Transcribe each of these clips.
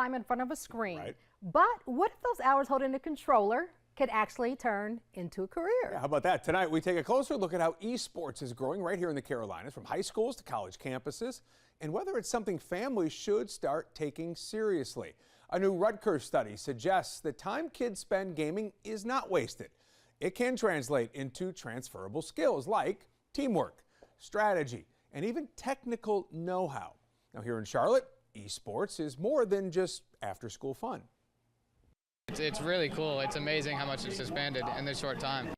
time in front of a screen. Right. But what if those hours holding a controller could actually turn into a career? Yeah, how about that? Tonight, we take a closer look at how esports is growing right here in the Carolinas, from high schools to college campuses, and whether it's something families should start taking seriously. A new Rutgers study suggests the time kids spend gaming is not wasted. It can translate into transferable skills like teamwork, strategy, and even technical know-how. Now, here in Charlotte, esports is more than just after-school fun. It's really cool. It's amazing how much it's expanded in this short time.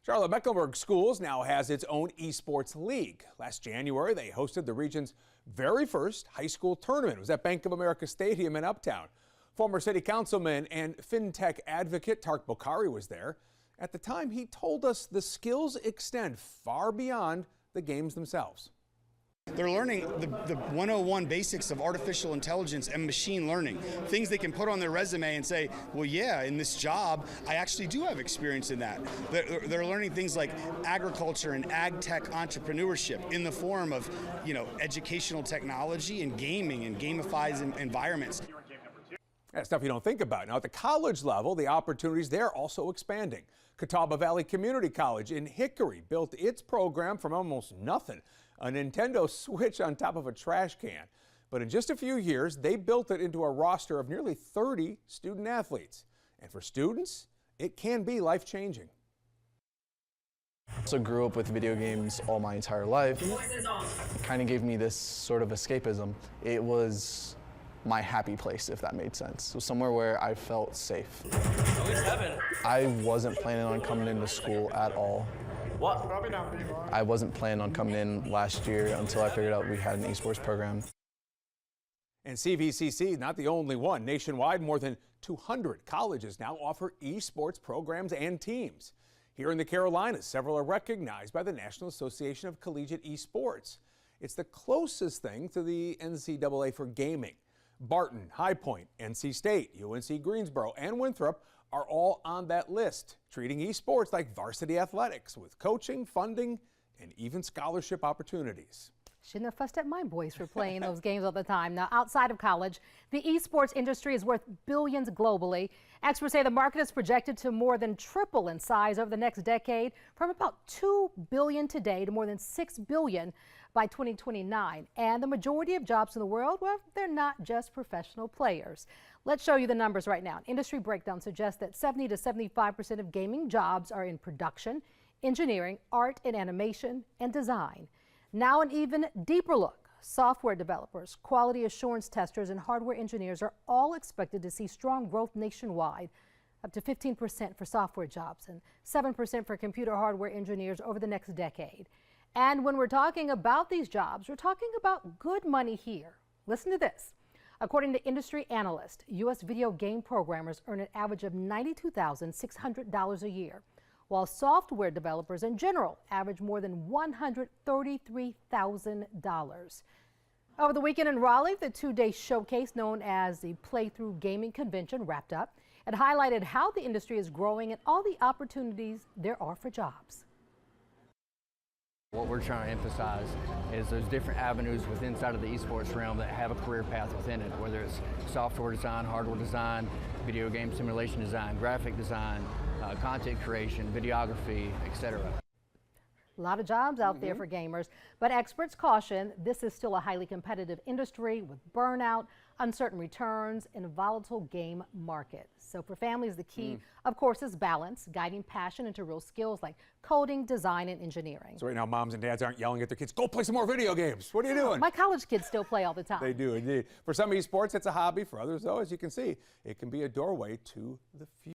Charlotte Mecklenburg Schools now has its own esports league. Last January, they hosted the region's very first high school tournament. It was at Bank of America Stadium in Uptown. Former city councilman and fintech advocate Tark Bokhari was there. At the time, he told us the skills extend far beyond the games themselves. They're learning the 101 basics of artificial intelligence and machine learning, things they can put on their resume and say, well, yeah, in this job, I actually do have experience in that. They're learning things like agriculture and ag tech entrepreneurship in the form of, educational technology and gaming and gamified environments. That's stuff you don't think about. Now, at the college level, the opportunities there are also expanding. Catawba Valley Community College in Hickory built its program from almost nothing, a Nintendo Switch on top of a trash can. But in just a few years, they built it into a roster of nearly 30 student athletes. And for students, it can be life-changing. I also grew up with video games all my entire life. It kind of gave me this sort of escapism. It was my happy place, if that made sense. It was somewhere where I felt safe. I wasn't planning on coming into school at all. What? I wasn't planning on coming in last year until I figured out we had an esports program. And CVCC is not the only one. Nationwide, more than 200 colleges now offer esports programs and teams. Here in the Carolinas, several are recognized by the National Association of Collegiate Esports. It's the closest thing to the NCAA for gaming. Barton, High Point, NC State, UNC Greensboro, and Winthrop are all on that list, treating esports like varsity athletics with coaching, funding, and even scholarship opportunities. Shouldn't have fussed at my boys for playing those games all the time. Now, outside of college, the esports industry is worth billions globally. Experts say the market is projected to more than triple in size over the next decade, from about $2 billion today to more than $6 billion by 2029. And the majority of jobs in the world, well, they're not just professional players. Let's show you the numbers right now. An industry breakdown suggests that 70 to 75% of gaming jobs are in production, engineering, art and animation, and design. Now an even deeper look. Software developers, quality assurance testers, and hardware engineers are all expected to see strong growth nationwide, up to 15% for software jobs and 7% for computer hardware engineers over the next decade. And when we're talking about these jobs, we're talking about good money here. Listen to this. According to industry analysts, U.S. video game programmers earn an average of $92,600 a year, while software developers in general average more than $133,000. Over the weekend in Raleigh, the two-day showcase known as the Playthrough Gaming Convention wrapped up. It highlighted how the industry is growing and all the opportunities there are for jobs. What we're trying to emphasize is there's different avenues within inside of the esports realm that have a career path within it, whether it's software design, hardware design, video game simulation design, graphic design, content creation, videography, etc. A lot of jobs out there for gamers, but experts caution this is still a highly competitive industry with burnout, uncertain returns, and a volatile game market. So for families, the key, of course, is balance, guiding passion into real skills like coding, design, and engineering. So right now, moms and dads aren't yelling at their kids, go play some more video games. What are you doing? My college kids still play all the time. They do indeed. For some esports, it's a hobby. For others, though, as you can see, it can be a doorway to the future.